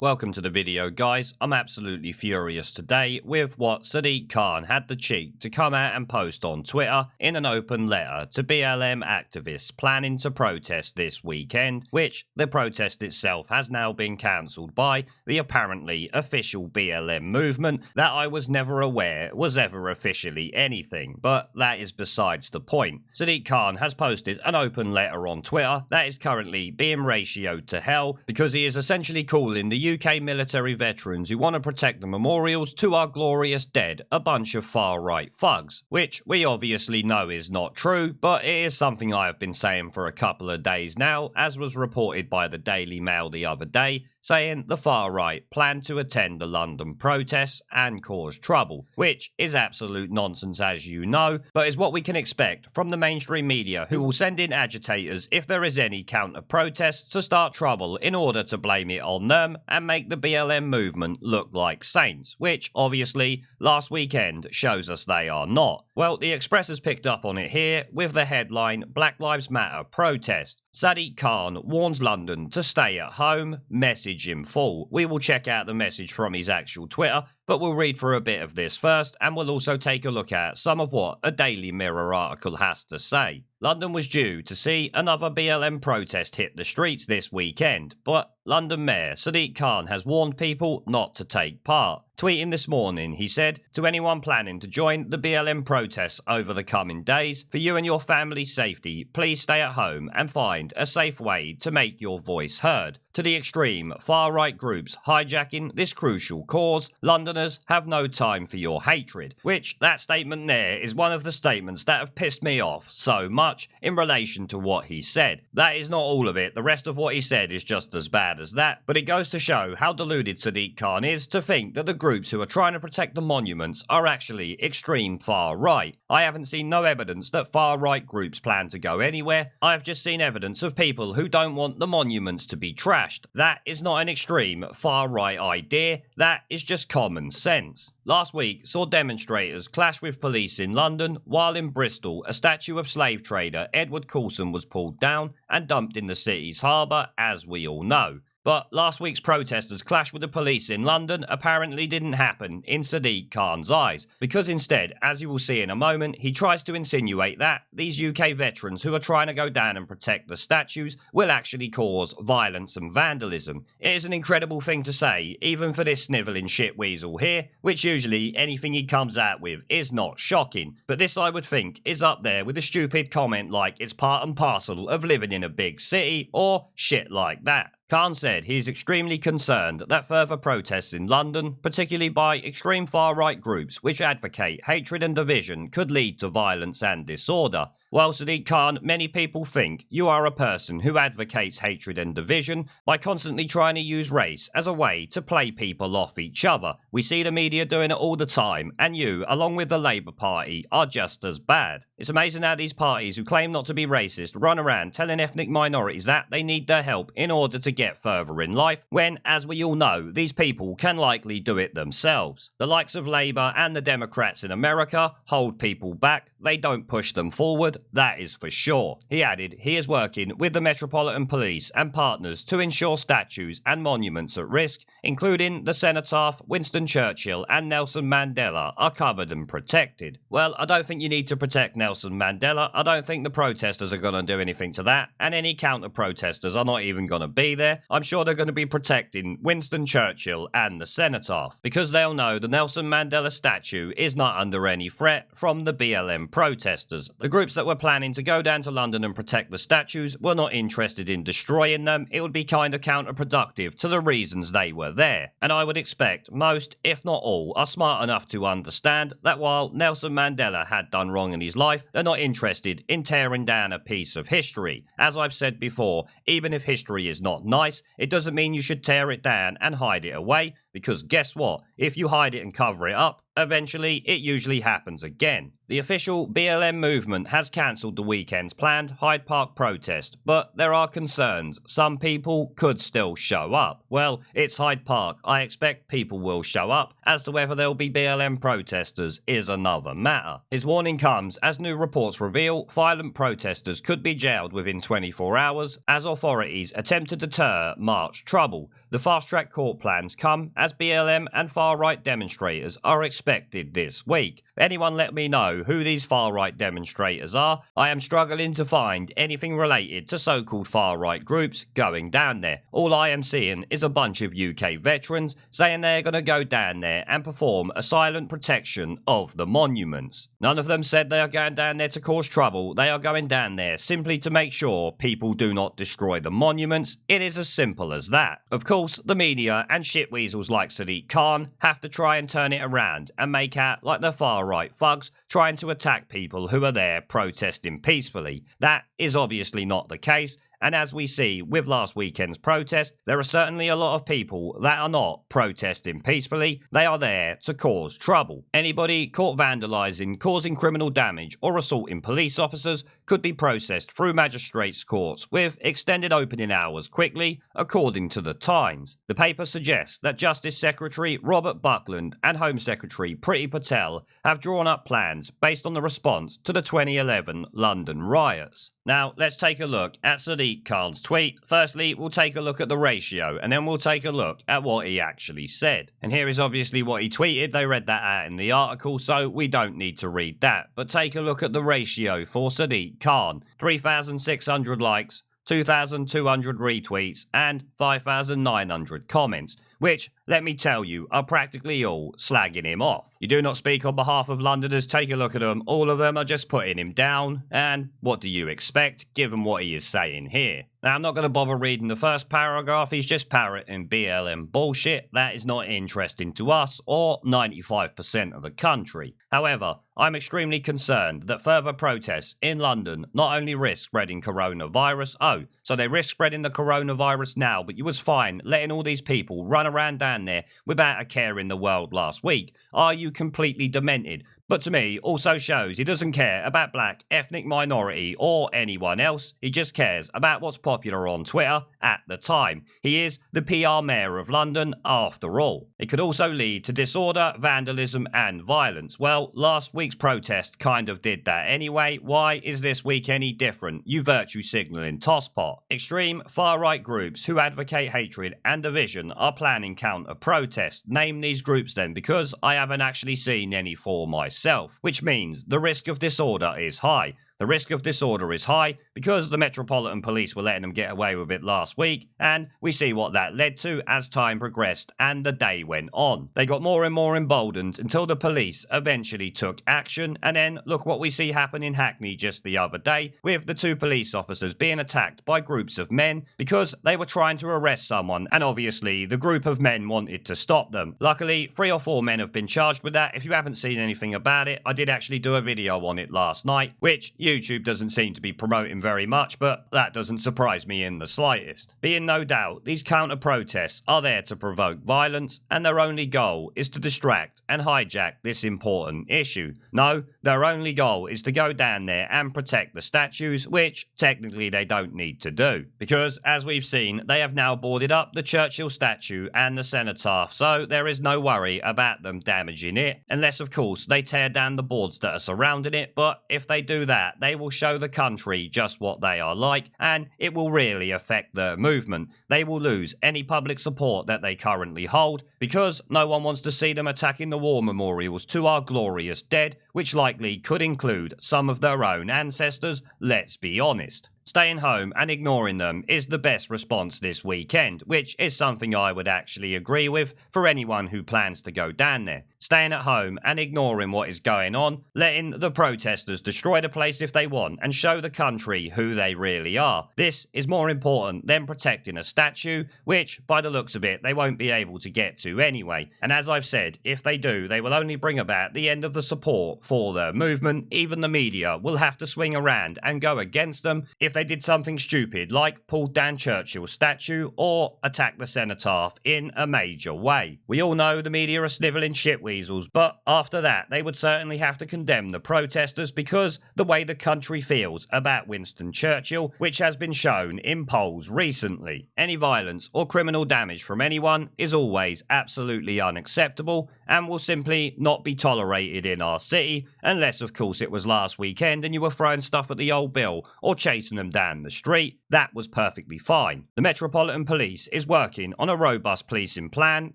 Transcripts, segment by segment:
Welcome to the video, guys. I'm absolutely furious today with what Sadiq Khan had the cheek to come out and post on Twitter in an open letter to BLM activists planning to protest this weekend, which the protest itself has now been cancelled by the apparently official BLM movement that I was never aware was ever officially anything, but that is besides the point. Sadiq Khan has posted an open letter on Twitter that is currently being ratioed to hell because he is essentially calling the UK military veterans who want to protect the memorials to our glorious dead a bunch of far-right thugs, which we obviously know is not true, but it is something I have been saying for a couple of days now, as was reported by the Daily Mail the other day, saying the far-right plan to attend the London protests and cause trouble, which is absolute nonsense as you know, but is what we can expect from the mainstream media, who will send in agitators if there is any counter-protests to start trouble in order to blame it on them and make the BLM movement look like saints, which obviously last weekend shows us they are not. Well, the Express has picked up on it here with the headline Black Lives Matter protest. Sadiq Khan warns London to stay at home, message in full. We will check out the message from his actual Twitter, but we'll read through a bit of this first, and we'll also take a look at some of what a Daily Mirror article has to say. London was due to see another BLM protest hit the streets this weekend, but London Mayor Sadiq Khan has warned people not to take part. Tweeting this morning, he said, "To anyone planning to join the BLM protests over the coming days, for you and your family's safety, please stay at home and find a safe way to make your voice heard. To the extreme far-right groups hijacking this crucial cause, Londoners have no time for your hatred." Which, that statement there is one of the statements that have pissed me off so much in relation to what he said. That is not all of it, the rest of what he said is just as bad as that, but it goes to show how deluded Sadiq Khan is to think that the groups who are trying to protect the monuments are actually extreme far-right. I haven't seen no evidence that far-right groups plan to go anywhere. I have just seen evidence of people who don't want the monuments to be trashed. That is not an extreme far-right idea, that is just common sense. Last week saw demonstrators clash with police in London, while in Bristol a statue of slave trader Edward Colson was pulled down and dumped in the city's harbour, as we all know. But last week's protesters' clash with the police in London apparently didn't happen in Sadiq Khan's eyes, because instead, as you will see in a moment, he tries to insinuate that these UK veterans who are trying to go down and protect the statues will actually cause violence and vandalism. It is an incredible thing to say, even for this snivelling shitweasel here, which usually anything he comes out with is not shocking, but this I would think is up there with a stupid comment like it's part and parcel of living in a big city, or shit like that. Khan said he is extremely concerned that further protests in London, particularly by extreme far-right groups which advocate hatred and division, could lead to violence and disorder. While Sadiq Khan, many people think you are a person who advocates hatred and division by constantly trying to use race as a way to play people off each other. We see the media doing it all the time, and you, along with the Labour Party, are just as bad. It's amazing how these parties who claim not to be racist run around telling ethnic minorities that they need their help in order to get further in life, when, as we all know, these people can likely do it themselves. The likes of Labour and the Democrats in America hold people back, they don't push them forward. That is for sure. He added he is working with the Metropolitan Police and partners to ensure statues and monuments at risk, including the cenotaph, Winston Churchill and Nelson Mandela, are covered and protected. Well, I don't think you need to protect Nelson Mandela. I don't think the protesters are going to do anything to that, and any counter-protesters are not even going to be there. I'm sure they're going to be protecting Winston Churchill and the cenotaph, because they'll know the Nelson Mandela statue is not under any threat from the BLM protesters. The groups that were planning to go down to London and protect the statues were not interested in destroying them. It would be kind of counterproductive to the reasons they were there. And I would expect most, if not all, are smart enough to understand that while Nelson Mandela had done wrong in his life, they're not interested in tearing down a piece of history. As I've said before, even if history is not nice, it doesn't mean you should tear it down and hide it away, because guess what? If you hide it and cover it up, eventually it usually happens again. The official BLM movement has cancelled the weekend's planned Hyde Park protest, but there are concerns. Some people could still show up. Well, it's Hyde Park. I expect people will show up. As to whether there'll be BLM protesters is another matter. His warning comes as new reports reveal violent protesters could be jailed within 24 hours as authorities attempt to deter March trouble. The fast-track court plans come as BLM and far-right demonstrators are expected this week. Anyone let me know who these far-right demonstrators are? I am struggling to find anything related to so-called far-right groups going down there. All I am seeing is a bunch of UK veterans saying they're going to go down there and perform a silent protection of the monuments. None of them said they are going down there to cause trouble. They are going down there simply to make sure people do not destroy the monuments. It is as simple as that. Of course, the media and shitweasels like Sadiq Khan have to try and turn it around and make out like the far-right thugs trying to attack people who are there protesting peacefully. That is obviously not the case. And as we see with last weekend's protest, there are certainly a lot of people that are not protesting peacefully. They are there to cause trouble. Anybody caught vandalising, causing criminal damage, or assaulting police officers could be processed through magistrates' courts with extended opening hours quickly, according to the Times. The paper suggests that Justice Secretary Robert Buckland and Home Secretary Priti Patel have drawn up plans based on the response to the 2011 London riots. Now, let's take a look at Sadiq Khan's tweet. Firstly, we'll take a look at the ratio, and then we'll take a look at what he actually said. And here is obviously what he tweeted. They read that out in the article, so we don't need to read that. But take a look at the ratio for Sadiq Khan. 3,600 likes, 2,200 retweets, and 5,900 comments, which, let me tell you, are practically all slagging him off. You do not speak on behalf of Londoners. Take a look at them. All of them are just putting him down. And what do you expect, given what he is saying here? Now, I'm not going to bother reading the first paragraph. He's just parroting BLM bullshit. That is not interesting to us or 95% of the country. However, I'm extremely concerned that further protests in London not only risk spreading coronavirus, so they risk spreading the coronavirus now, but you was fine letting all these people run around down there without a care in the world last week. Are you completely demented? But to me, also shows he doesn't care about black, ethnic minority, or anyone else. He just cares about what's popular on Twitter at the time. He is the PR mayor of London, after all. It could also lead to disorder, vandalism, and violence. Well, last week's protest kind of did that anyway. Why is this week any different? You virtue signalling tosspot. Extreme far-right groups who advocate hatred and division are planning counter-protests. Name these groups then, because I haven't actually seen any for myself, which means the risk of disorder is high. The risk of disorder is high because the Metropolitan Police were letting them get away with it last week, and we see what that led to as time progressed and the day went on. They got more and more emboldened until the police eventually took action, and then look what we see happen in Hackney just the other day, with the two police officers being attacked by groups of men because they were trying to arrest someone, and obviously the group of men wanted to stop them. Luckily, 3 or 4 men have been charged with that. If you haven't seen anything about it, I did actually do a video on it last night, which YouTube doesn't seem to be promoting very much, but that doesn't surprise me in the slightest. Be in no doubt, these counter-protests are there to provoke violence, and their only goal is to distract and hijack this important issue. No, their only goal is to go down there and protect the statues, which technically they don't need to do. Because, as we've seen, they have now boarded up the Churchill statue and the cenotaph, so there is no worry about them damaging it, unless of course they tear down the boards that are surrounding it. But if they do that, they will show the country just what they are like, and it will really affect their movement. They will lose any public support that they currently hold, because no one wants to see them attacking the war memorials to our glorious dead, which likely could include some of their own ancestors, let's be honest. Staying home and ignoring them is the best response this weekend, which is something I would actually agree with for anyone who plans to go down there. Staying at home and ignoring what is going on, letting the protesters destroy the place if they want and show the country who they really are. This is more important than protecting a statue, which, by the looks of it, they won't be able to get to anyway. And as I've said, if they do, they will only bring about the end of the support out for their movement, even the media will have to swing around and go against them if they did something stupid like pull down Churchill's statue or attack the cenotaph in a major way. We all know the media are snivelling shitweasels, but after that they would certainly have to condemn the protesters because the way the country feels about Winston Churchill, which has been shown in polls recently. Any violence or criminal damage from anyone is always absolutely unacceptable and will simply not be tolerated in our city, unless of course it was last weekend and you were throwing stuff at the old bill or chasing them down the street. That was perfectly fine. The Metropolitan Police is working on a robust policing plan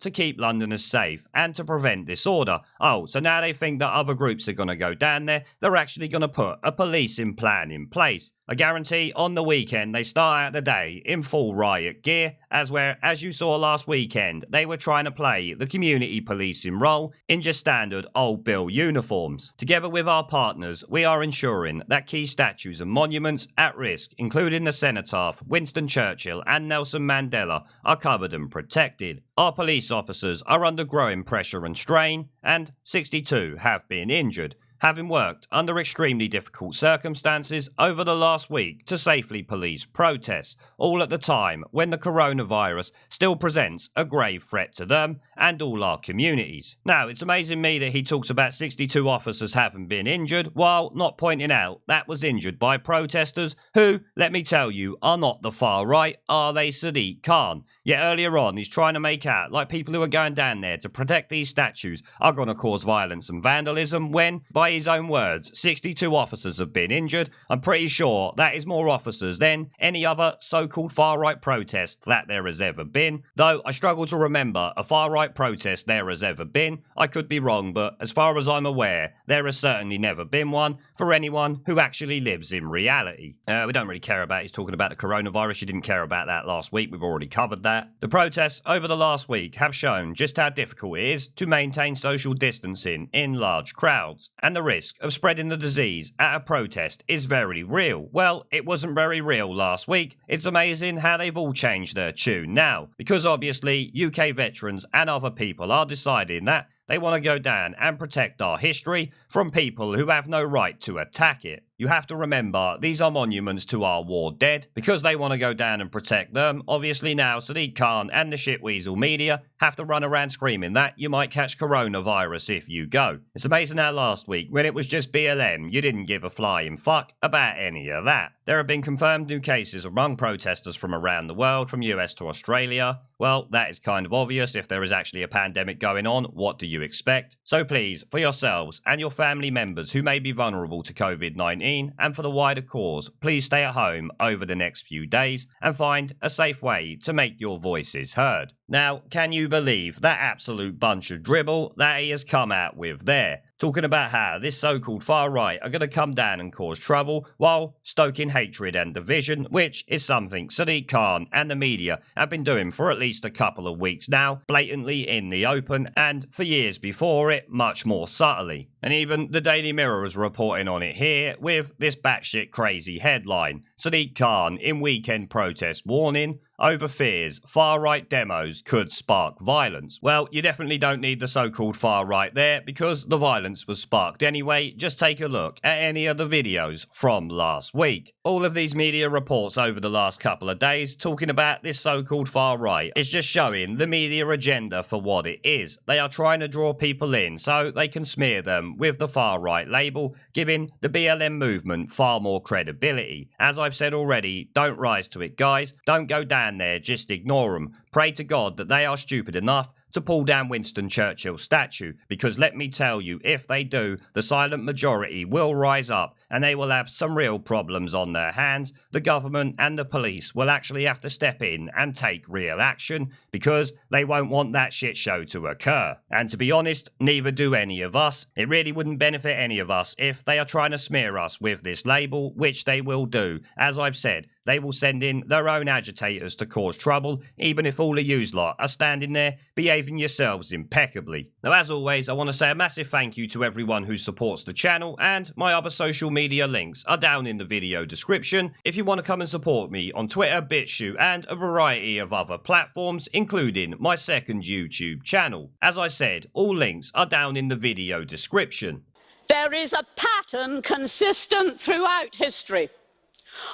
to keep Londoners safe and to prevent disorder. Oh, so now they think that other groups are going to go down there, they're actually going to put a policing plan in place. I guarantee on the weekend they start out the day in full riot gear, as you saw last weekend, they were trying to play the community policing role in just standard old bill uniforms. Together with our partners, we are ensuring that key statues and monuments at risk, including the cenotaph, Winston Churchill and Nelson Mandela, are covered and protected. Our police officers are under growing pressure and strain, and 62 have been injured, having worked under extremely difficult circumstances over the last week to safely police protests, all at the time when the coronavirus still presents a grave threat to them and all our communities. Now, it's amazing me that he talks about 62 officers having been injured, while not pointing out that was injured by protesters who, let me tell you, are not the far right, are they, Sadiq Khan? Yet earlier on, he's trying to make out like people who are going down there to protect these statues are going to cause violence and vandalism when, by his own words, 62 officers have been injured. I'm pretty sure that is more officers than any other so-called far-right protest that there has ever been. Though I struggle to remember a far-right protest there has ever been. I could be wrong, but as far as I'm aware, there has certainly never been one for anyone who actually lives in reality. We don't really care about, he's talking about the coronavirus. You didn't care about that last week. We've already covered that. The protests over the last week have shown just how difficult it is to maintain social distancing in large crowds, and the risk of spreading the disease at a protest is very real. Well, it wasn't very real last week. It's amazing how they've all changed their tune now, because obviously UK veterans and other people are deciding that they want to go down and protect our history from people who have no right to attack it. You have to remember, these are monuments to our war dead. Because they want to go down and protect them, obviously now Sadiq Khan and the shitweasel media have to run around screaming that you might catch coronavirus if you go. It's amazing how last week, when it was just BLM, you didn't give a flying fuck about any of that. There have been confirmed new cases among protesters from around the world, from US to Australia. Well, that is kind of obvious. If there is actually a pandemic going on, what do you expect? So please, for yourselves and your family members who may be vulnerable to COVID-19, and for the wider cause, please stay at home over the next few days and find a safe way to make your voices heard. Now, can you believe that absolute bunch of dribble that he has come out with there? Talking about how this so-called far right are going to come down and cause trouble while stoking hatred and division, which is something Sadiq Khan and the media have been doing for at least a couple of weeks now, blatantly in the open, and for years before it, much more subtly. And even the Daily Mirror is reporting on it here with this batshit crazy headline: Sadiq Khan in weekend protest warning over fears far-right demos could spark violence. Well, you definitely don't need the so-called far-right there, because the violence was sparked anyway. Just take a look at any of the videos from last week. All of these media reports over the last couple of days talking about this so-called far-right is just showing the media agenda for what it is. They are trying to draw people in so they can smear them with the far-right label, giving the BLM movement far more credibility. As I've said already, don't rise to it, guys. Don't go down there, just ignore them. Pray to God that they are stupid enough to pull down Winston Churchill's statue, because let me tell you, if they do, the silent majority will rise up and they will have some real problems on their hands. The government and the police will actually have to step in and take real action, because they won't want that shit show to occur. And to be honest, neither do any of us. It really wouldn't benefit any of us if they are trying to smear us with this label, which they will do. As I've said, they will send in their own agitators to cause trouble, even if all of yous lot are standing there behaving yourselves impeccably. Now, as always, I want to say a massive thank you to everyone who supports the channel, and my other social media links are down in the video description if you want to come and support me on Twitter, BitChute, and a variety of other platforms, including my second YouTube channel. As I said, all links are down in the video description. There is a pattern consistent throughout history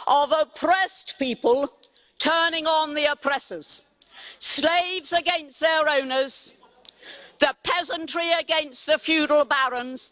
of oppressed people turning on the oppressors, slaves against their owners, the peasantry against the feudal barons,